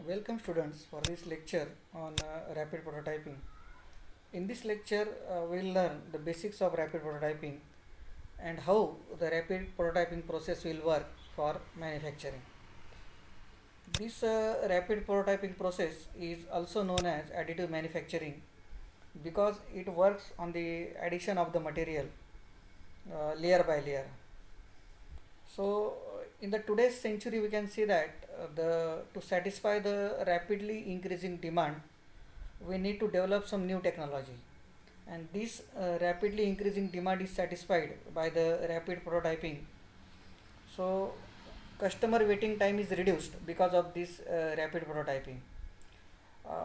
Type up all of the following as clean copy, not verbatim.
Welcome students for this lecture on rapid prototyping. In this lecture, we'll learn the basics of rapid prototyping and how the rapid prototyping process will work for manufacturing. This rapid prototyping process is also known as additive manufacturing because it works on the addition of the material layer by layer. So, in the today's century, we can see that the to satisfy the rapidly increasing demand, we need to develop some new technology, and this rapidly increasing demand is satisfied by the rapid prototyping. So, customer waiting time is reduced because of this rapid prototyping.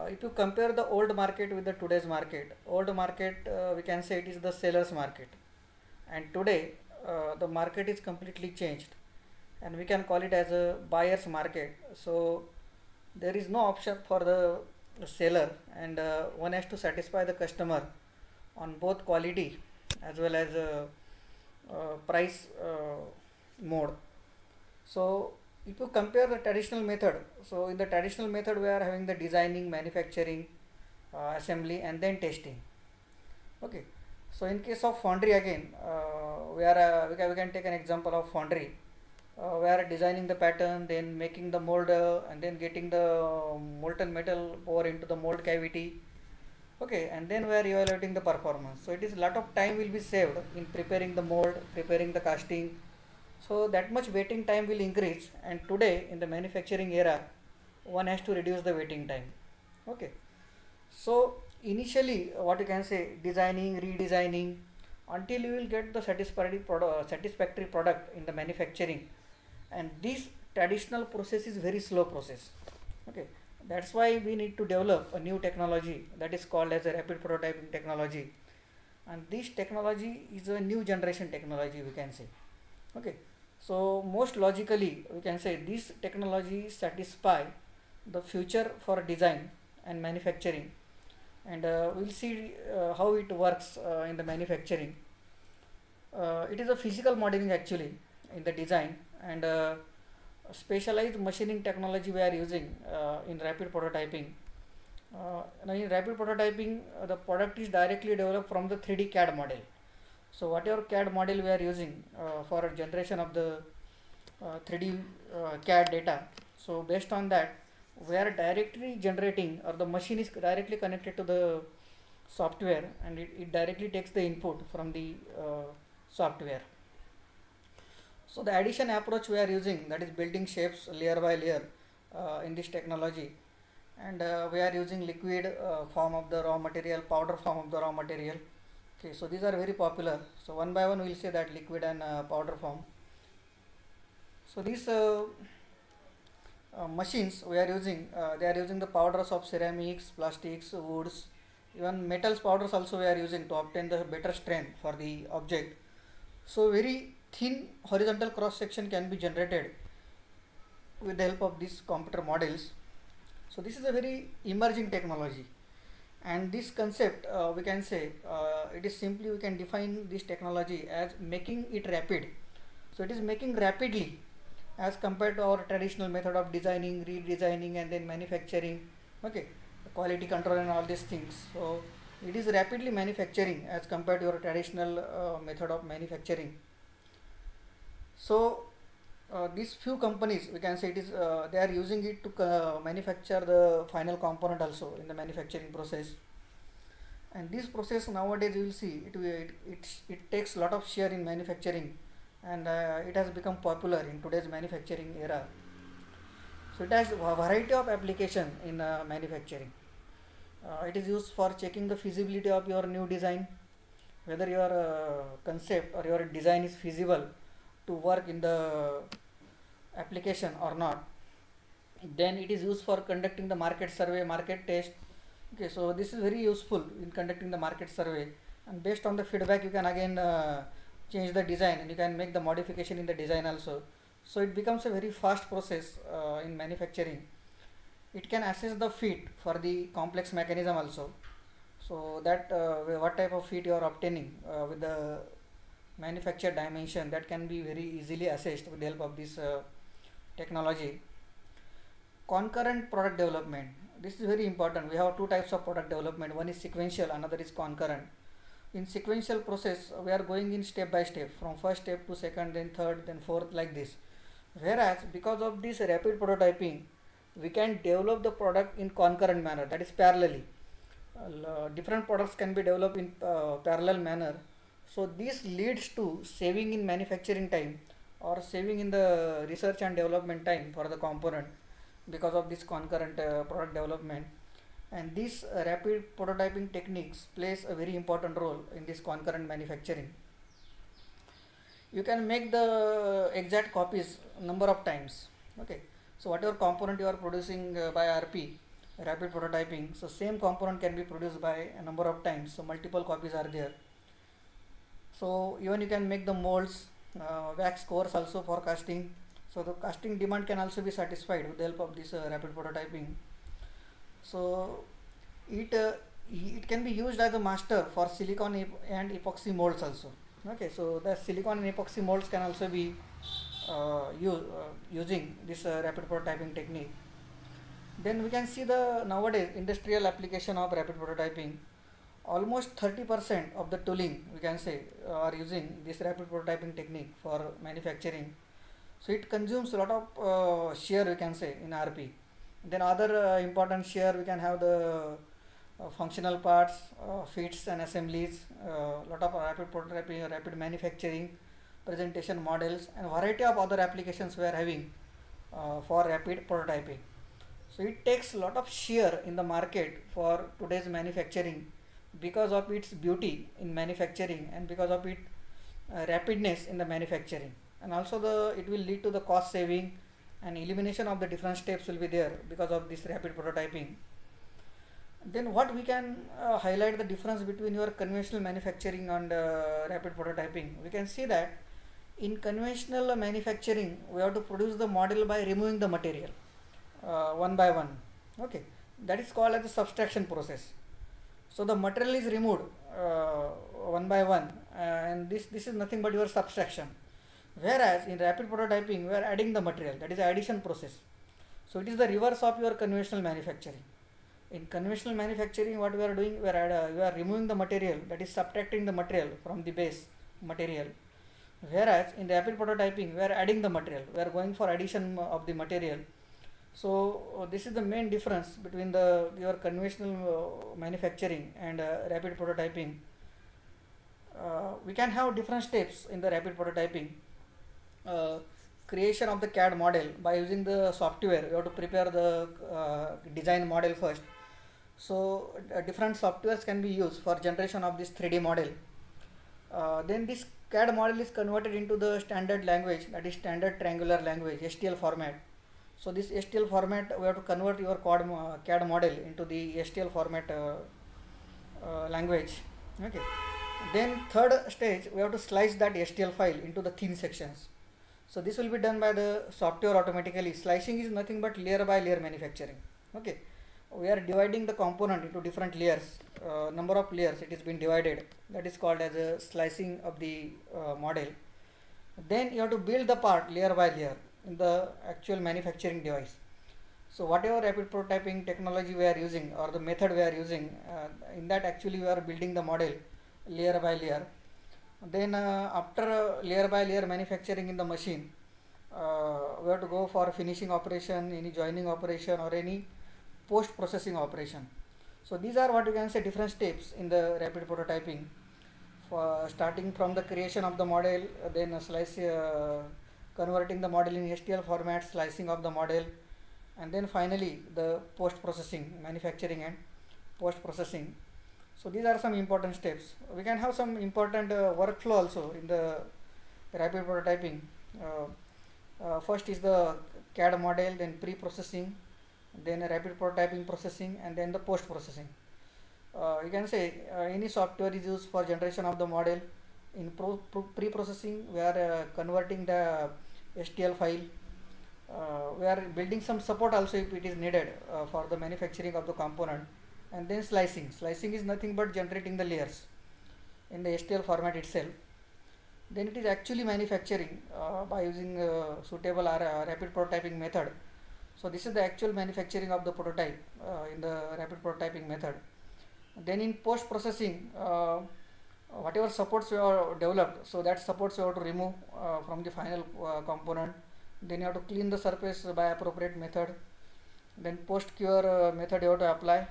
If you compare the old market with the today's market, old market we can say it is the seller's market, and today the market is completely changed and we can call it as a buyer's market. So there is no option for the seller, and one has to satisfy the customer on both quality as well as price mode. So if you compare the traditional method, so in the traditional method we are having the designing, manufacturing, assembly and then testing. Okay, so in case of foundry again, we can take an example of foundry. We are designing the pattern, then making the mold, and then getting the molten metal pour into the mold cavity. Okay, and then we are evaluating the performance. So it is a lot of time will be saved in preparing the mold, preparing the casting. So that much waiting time will increase. And today in the manufacturing era, one has to reduce the waiting time. Okay. So initially, what you can say, designing, redesigning, until you will get the satisfactory product in the manufacturing, and this traditional process is very slow process. Okay, that's why we need to develop a new technology that is called as a rapid prototyping technology, and this technology is a new generation technology we can say. Okay, so most logically we can say this technology satisfy the future for design and manufacturing, and we'll see how it works in the manufacturing. It is a physical modeling actually in the design, and specialized machining technology we are using in rapid prototyping. Now in rapid prototyping, the product is directly developed from the 3D CAD model. So whatever CAD model we are using for generation of the 3D CAD data, so based on that we are directly generating, or the machine is directly connected to the software, and it directly takes the input from the software. So the addition approach we are using, that is building shapes layer by layer in this technology, and we are using liquid form of the raw material, powder form of the raw material. Okay, so these are very popular. So one by one we will say that liquid and powder form. So these machines we are using, they are using the powders of ceramics, plastics, woods, even metals powders also we are using to obtain the better strength for the object. So very thin horizontal cross section can be generated with the help of these computer models. So this is a very emerging technology, and this concept we can say it is simply, we can define this technology as making it rapid. So it is making rapidly as compared to our traditional method of designing, redesigning and then manufacturing. Okay, quality control and all these things. So it is rapidly manufacturing as compared to your traditional method of manufacturing. So these few companies we can say it is they are using it to manufacture the final component also in the manufacturing process. And this process nowadays you will see it takes a lot of share in manufacturing, and it has become popular in today's manufacturing era. So it has a variety of application in manufacturing. It is used for checking the feasibility of your new design, whether your concept or your design is feasible to work in the application or not. Then it is used for conducting the market survey, market test. Okay, so this is very useful in conducting the market survey, and based on the feedback you can again change the design, and you can make the modification in the design also. So it becomes a very fast process in manufacturing. It can assess the fit for the complex mechanism also, so that what type of fit you are obtaining with the manufactured dimension, that can be very easily assessed with the help of this technology. concurrent product development. This is very important. We have two types of product development. One is sequential, another is concurrent. In sequential process, we are going in step by step, from first step to second, then third, then fourth, like this. Whereas because of this rapid prototyping, we can develop the product in concurrent manner, that is parallelly. Different products can be developed in parallel manner. So this leads to saving in manufacturing time or saving in the research and development time for the component because of this concurrent product development. And this rapid prototyping techniques plays a very important role in this concurrent manufacturing. You can make the exact copies number of times. Okay, so whatever component you are producing by RP, rapid prototyping, so same component can be produced by a number of times, so multiple copies are there. So even you can make the molds, wax cores also for casting, so the casting demand can also be satisfied with the help of this rapid prototyping. So it can be used as a master for silicon and epoxy molds also. Okay, so the silicon and epoxy molds can also be using this rapid prototyping technique. Then we can see the nowadays industrial application of rapid prototyping. Almost 30% of the tooling, we can say, are using this rapid prototyping technique for manufacturing. So it consumes a lot of shear, we can say, in RP. Then other important shear, we can have the functional parts, fits and assemblies, lot of rapid prototyping, rapid manufacturing, presentation models, and variety of other applications we are having for rapid prototyping. So it takes a lot of shear in the market for today's manufacturing because of its beauty in manufacturing and because of its rapidness in the manufacturing, and also it will lead to the cost saving and elimination of the different steps will be there because of this rapid prototyping. Then what we can highlight the difference between your conventional manufacturing and rapid prototyping. We can see that in conventional manufacturing we have to produce the model by removing the material one by one. Okay, that is called as the subtraction process. So the material is removed one by one, and this is nothing but your subtraction. Whereas in rapid prototyping we are adding the material, that is addition process. So it is the reverse of your conventional manufacturing. In conventional manufacturing, what we are doing, we are removing the material, that is subtracting the material from the base material. Whereas in rapid prototyping we are adding the material, we are going for addition of the material. So this is the main difference between your conventional manufacturing and rapid prototyping. We can have different steps in the rapid prototyping. Creation of the CAD model by using the software. You have to prepare the design model first. So different softwares can be used for generation of this 3D model. Then this CAD model is converted into the standard language, that is standard triangular language, STL format. So this STL format, we have to convert your CAD model into the STL format language. Okay. Then third stage, we have to slice that STL file into the thin sections. So this will be done by the software automatically. Slicing is nothing but layer by layer manufacturing. Okay, we are dividing the component into different layers, number of layers it is been divided, that is called as a slicing of the model. Then you have to build the part layer by layer in the actual manufacturing device. So whatever rapid prototyping technology we are using or the method we are using, in that actually we are building the model layer by layer. Then after layer by layer manufacturing in the machine, we have to go for finishing operation, any joining operation or any post processing operation. So these are what you can say different steps in the rapid prototyping, for starting from the creation of the model, then converting the model in STL format, slicing of the model, and then finally the post processing, manufacturing and post processing. So these are some important steps. We can have some important workflow also in the rapid prototyping. First is the CAD model, then pre-processing, then rapid prototyping processing, and then the post processing. You can say any software is used for generation of the model. In pre-processing we are converting the STL file. We are building some support also if it is needed for the manufacturing of the component. And then slicing is nothing but generating the layers in the STL format itself. Then it is actually manufacturing by using suitable rapid prototyping method. So this is the actual manufacturing of the prototype in the rapid prototyping method. Then in post processing, whatever supports you have developed, so that supports you have to remove from the final component. Then you have to clean the surface by appropriate method. Then post cure method you have to apply,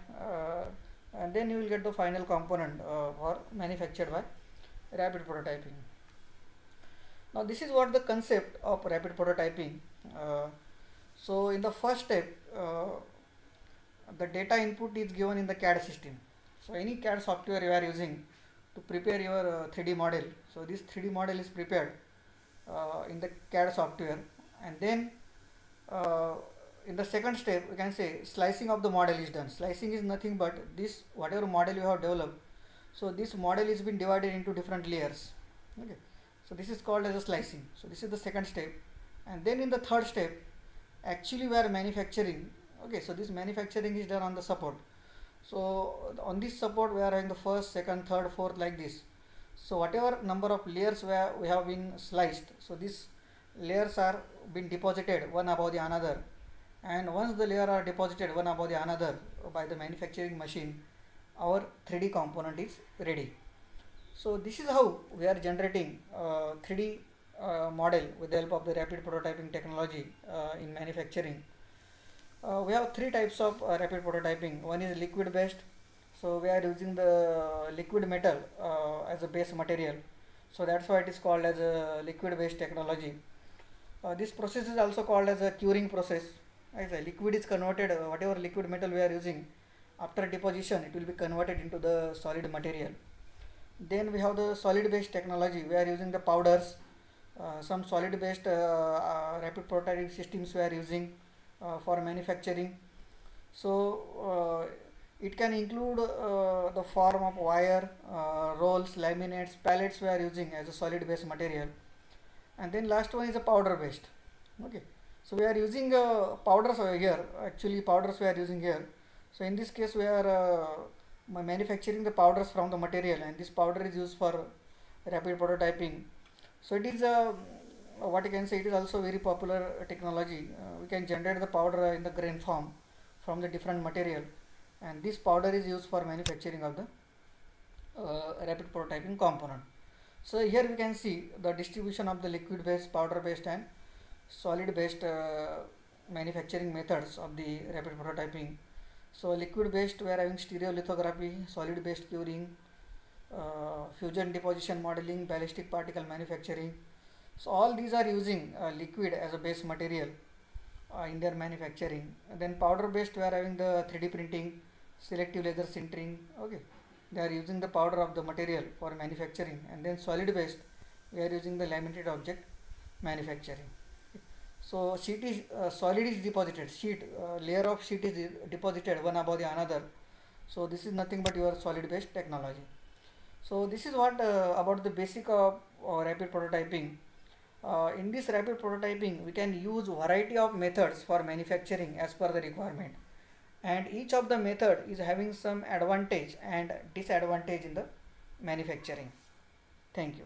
and then you will get the final component or manufactured by rapid prototyping. Now this is what the concept of rapid prototyping. uh, so in the first step, the data input is given in the CAD system. So any CAD software you are using to prepare your 3D model, so this 3D model is prepared in the CAD software, and then uh, in the second step we can say slicing of the model is done. Slicing is nothing but this whatever model you have developed, so this model is been divided into different layers. Okay, so this is called as a slicing. So this is the second step, and then in the third step actually we are manufacturing. Okay, so this manufacturing is done on the support. So on this support we are having the first, second, third, fourth, like this. So whatever number of layers we have been sliced, so these layers are been deposited one above the another, and once the layer are deposited one above the another by the manufacturing machine, our 3D component is ready. So this is how we are generating 3D model with the help of the rapid prototyping technology in manufacturing. We have three types of rapid prototyping. One is liquid based. So we are using the liquid metal as a base material. So that's why it is called as a liquid based technology. This process is also called as a curing process. As a liquid is converted, whatever liquid metal we are using, after deposition it will be converted into the solid material. Then we have the solid based technology. We are using the powders, some solid based rapid prototyping systems we are using for manufacturing. So it can include the form of wire, rolls, laminates, pallets we are using as a solid based material. And then last one is a powder based. Okay, so we are using powders over here. Actually powders we are using here. So in this case we are manufacturing the powders from the material, and this powder is used for rapid prototyping. So it is what you can say, it is also very popular technology. We can generate the powder in the grain form from the different material, and this powder is used for manufacturing of the rapid prototyping component. So here we can see the distribution of the liquid based, powder based and solid based manufacturing methods of the rapid prototyping. So liquid based we are having stereolithography, solid based curing, fusion deposition modeling, ballistic particle manufacturing. So all these are using liquid as a base material in their manufacturing. And then powder based we are having the 3D printing, selective laser sintering. Okay, they are using the powder of the material for manufacturing. And then solid based we are using the laminated object manufacturing. So sheet is solid is deposited, sheet layer of sheet is deposited one above the another. So this is nothing but your solid based technology. So this is what about the basic of rapid prototyping. In this rapid prototyping we can use variety of methods for manufacturing as per the requirement, and each of the method is having some advantage and disadvantage in the manufacturing. Thank you.